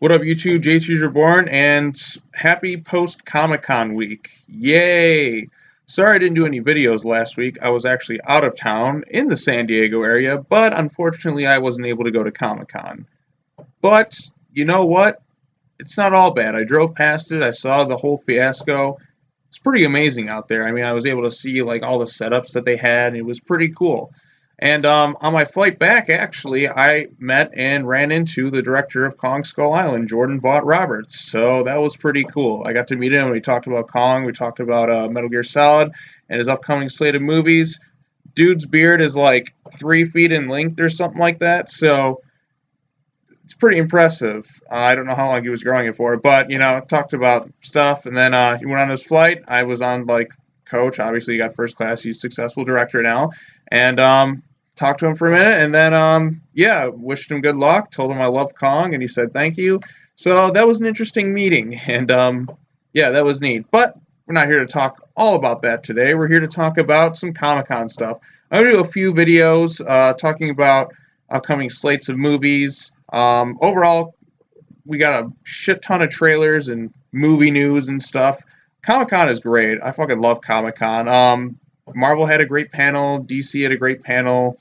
What up, YouTube? JC's Reborn, and happy post-Comic-Con week. Yay! Sorry I didn't do any videos last week. I was actually out of town in the San Diego area, but unfortunately I wasn't able to go to Comic-Con. But, you know what? It's not all bad. I drove past it. I saw the whole fiasco. It's pretty amazing out there. I mean, I was able to see like all the setups that they had, and it was pretty cool. And on my flight back, actually, I met and ran into the director of Kong Skull Island, Jordan Vaught Roberts. So that was pretty cool. I got to meet him. We talked about Kong. We talked about Metal Gear Solid and his upcoming slate of movies. Dude's beard is like 3 feet in length or something like that. So it's pretty impressive. I don't know how long he was growing it for, but, talked about stuff. And then he went on his flight. I was on, coach. Obviously, he got first class. He's a successful director now. And talked to him for a minute, and then, wished him good luck, told him I love Kong, and he said thank you. So that was an interesting meeting, and, that was neat. But we're not here to talk all about that today. We're here to talk about some Comic-Con stuff. I'm going to do a few videos talking about upcoming slates of movies. Overall, we got a shit ton of trailers and movie news and stuff. Comic-Con is great. I fucking love Comic-Con. Marvel had a great panel. DC had a great panel.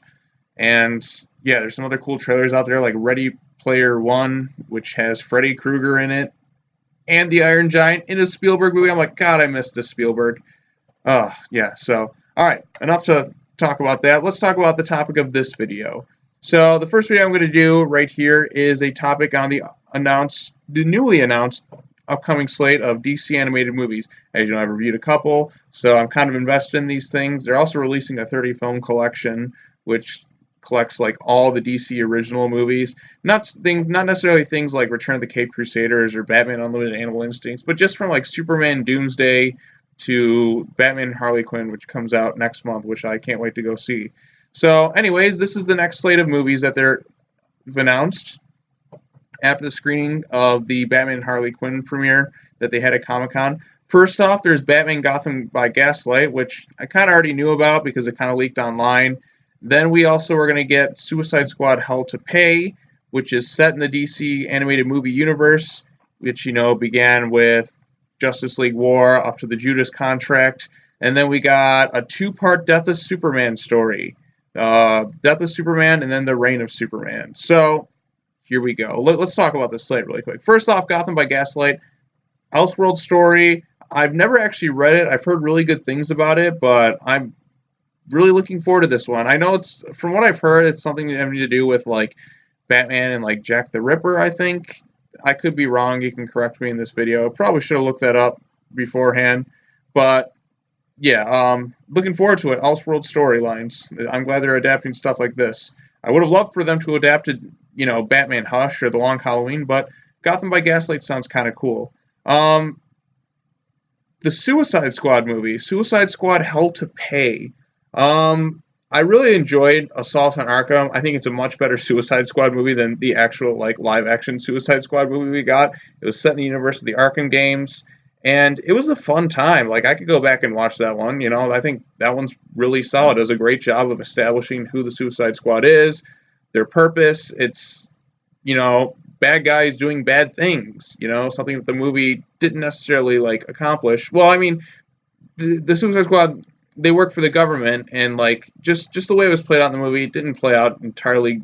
And, yeah, there's some other cool trailers out there, like Ready Player One, which has Freddy Krueger in it, and the Iron Giant in a Spielberg movie. I'm like, God, I missed the Spielberg. So, all right, enough to talk about that. Let's talk about the topic of this video. So the first video I'm going to do right here is a topic on the newly announced upcoming slate of DC animated movies. As you know, I've reviewed a couple, so I'm kind of invested in these things. They're also releasing a 30 film collection, which collects like all the DC original movies. Not necessarily things like Return of the Caped Crusaders or Batman Unlimited Animal Instincts, but just from like Superman Doomsday to Batman and Harley Quinn, which comes out next month, which I can't wait to go see. So anyways, this is the next slate of movies that they've announced after the screening of the Batman and Harley Quinn premiere that they had at Comic-Con. First off, there's Batman Gotham by Gaslight, which I kind of already knew about because it kind of leaked online. Then we also are going to get Suicide Squad Hell to Pay, which is set in the DC animated movie universe, which, began with Justice League War up to the Judas Contract. And then we got a 2-part Death of Superman story. Death of Superman and then the Reign of Superman. So here we go. Let's talk about this slate really quick. First off, Gotham by Gaslight, Elseworld story. I've never actually read it. I've heard really good things about it, but I'm really looking forward to this one. I know from what I've heard, it's something having to do with like Batman and like Jack the Ripper, I think. I could be wrong. You can correct me in this video. Probably should have looked that up beforehand. But yeah, looking forward to it. Elseworld storylines. I'm glad they're adapting stuff like this. I would have loved for them to adapt to, Batman Hush or The Long Halloween, but Gotham by Gaslight sounds kind of cool. The Suicide Squad movie, Suicide Squad Hell to Pay. I really enjoyed Assault on Arkham. I think it's a much better Suicide Squad movie than the actual live action Suicide Squad movie we got. It was set in the universe of the Arkham games, and it was a fun time. I could go back and watch that one. I think that one's really solid. It does a great job of establishing who the Suicide Squad is, their purpose. It's, bad guys doing bad things. Something that the movie didn't necessarily accomplish. Well, I mean, the Suicide Squad, they work for the government, and just the way it was played out in the movie, it didn't play out entirely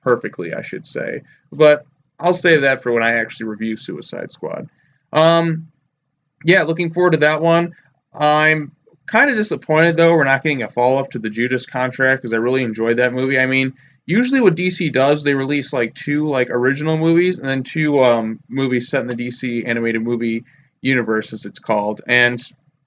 perfectly, I should say. But I'll save that for when I actually review Suicide Squad. Looking forward to that one. I'm kind of disappointed, though, we're not getting a follow-up to the Judas Contract, because I really enjoyed that movie. I mean, usually what DC does, they release 2 original movies, and then 2 movies set in the DC animated movie universe, as it's called. And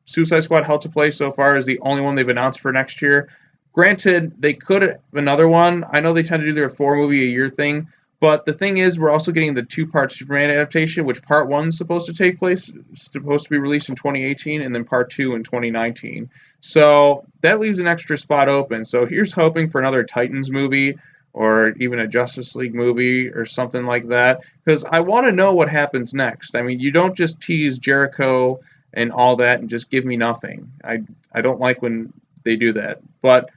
Suicide Squad Hell to Play so far is the only one they've announced for next year. Granted, they could have another one. I know they tend to do their 4-movie-a-year thing, but the thing is, we're also getting the 2-part Superman adaptation, which Part 1 is supposed to be released in 2018, and then Part 2 in 2019. So that leaves an extra spot open. So here's hoping for another Titans movie, or even a Justice League movie, or something like that, because I want to know what happens next. I mean, you don't just tease Jericho and all that and just give me nothing. I don't like when they do that. But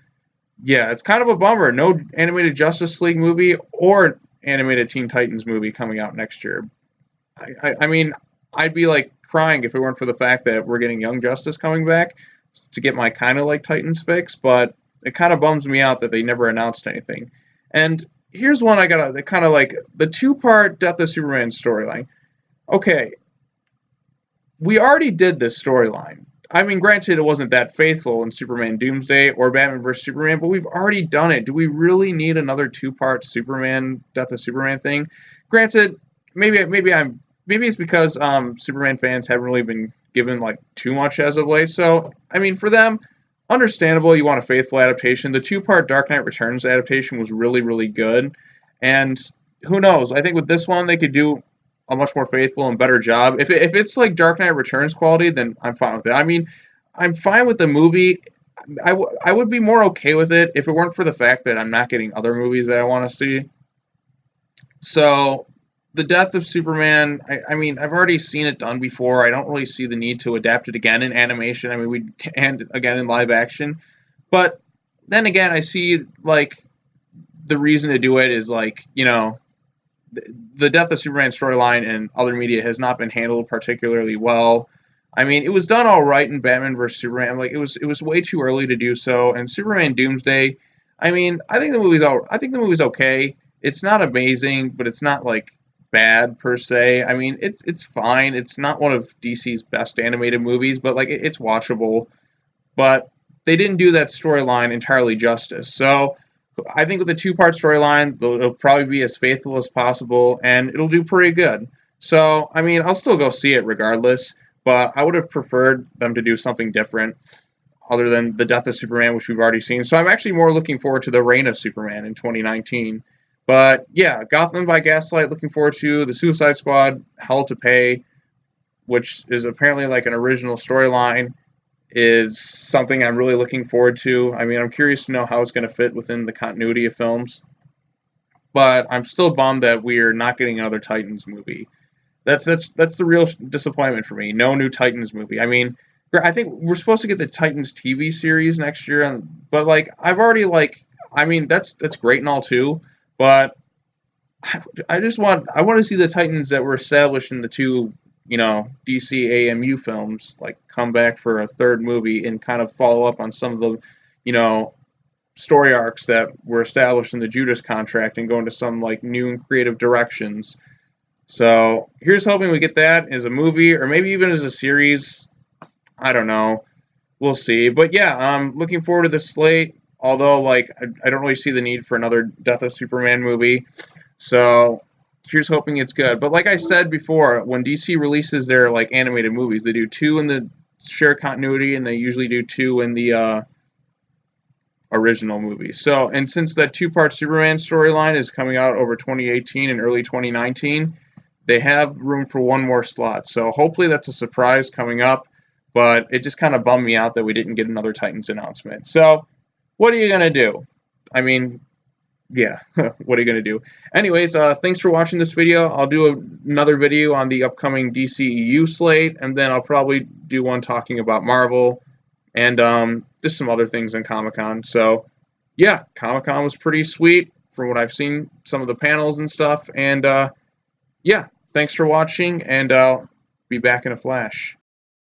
yeah, it's kind of a bummer. No animated Justice League movie or animated Teen Titans movie coming out next year. I mean, I'd be like crying if it weren't for the fact that we're getting Young Justice coming back to get my kind of like Titans fix, but it kind of bums me out that they never announced anything. And here's one I got to kind of like the two-part Death of Superman storyline. Okay, we already did this storyline. I mean, granted, it wasn't that faithful in Superman Doomsday or Batman vs. Superman, but we've already done it. Do we really need another two-part Superman Death of Superman thing? Granted, maybe it's because Superman fans haven't really been given like too much as of late. So I mean, for them, understandable. You want a faithful adaptation. The two-part Dark Knight Returns adaptation was really good, and who knows? I think with this one they could do a much more faithful and better job. If it's like Dark Knight Returns quality, then I'm fine with it. I mean, I'm fine with the movie. I would be more okay with it if it weren't for the fact that I'm not getting other movies that I want to see. So, the Death of Superman, I mean, I've already seen it done before. I don't really see the need to adapt it again in animation. I mean, and again in live action. But then again, I see, like, the reason to do it is, like, you know, the Death of Superman storyline in other media has not been handled particularly well. I mean, it was done all right in Batman vs Superman. Like, it was way too early to do so. And Superman Doomsday, I mean, I think the movie's okay. It's not amazing, but it's not like bad per se. I mean, it's fine. It's not one of DC's best animated movies, but like it's watchable. But they didn't do that storyline entirely justice. So I think with a two-part storyline, it'll probably be as faithful as possible, and it'll do pretty good. So, I mean, I'll still go see it regardless, but I would have preferred them to do something different other than the Death of Superman, which we've already seen. So I'm actually more looking forward to the Reign of Superman in 2019. But yeah, Gotham by Gaslight, looking forward to. The Suicide Squad, Hell to Pay, which is apparently like an original storyline, is something I'm really looking forward to. I mean, I'm curious to know how it's going to fit within the continuity of films. But I'm still bummed that we are not getting another Titans movie. That's the real disappointment for me. No new Titans movie. I mean, I think we're supposed to get the Titans TV series next year, but like I've already like, I mean, that's great and all too, but I want to see the Titans that were established in the two, you know, DCAMU films like come back for a third movie and kind of follow up on some of the, you know, story arcs that were established in the Judas Contract and go into some like new and creative directions. So here's hoping we get that as a movie or maybe even as a series. I don't know. We'll see. But yeah, I'm looking forward to the slate. Although, like, I don't really see the need for another Death of Superman movie. So here's hoping it's good. But like I said before, when DC releases their like animated movies, they do 2 in the shared continuity, and they usually do 2 in the original movie. So, and since that 2-part Superman storyline is coming out over 2018 and early 2019, they have room for one more slot. So hopefully that's a surprise coming up. But it just kind of bummed me out that we didn't get another Titans announcement. So what are you going to do? I mean, yeah, what are you going to do? Anyways, thanks for watching this video. I'll do another video on the upcoming DCEU slate, and then I'll probably do one talking about Marvel and just some other things in Comic-Con. So, yeah, Comic-Con was pretty sweet from what I've seen, some of the panels and stuff. And, yeah, thanks for watching, and I'll be back in a flash.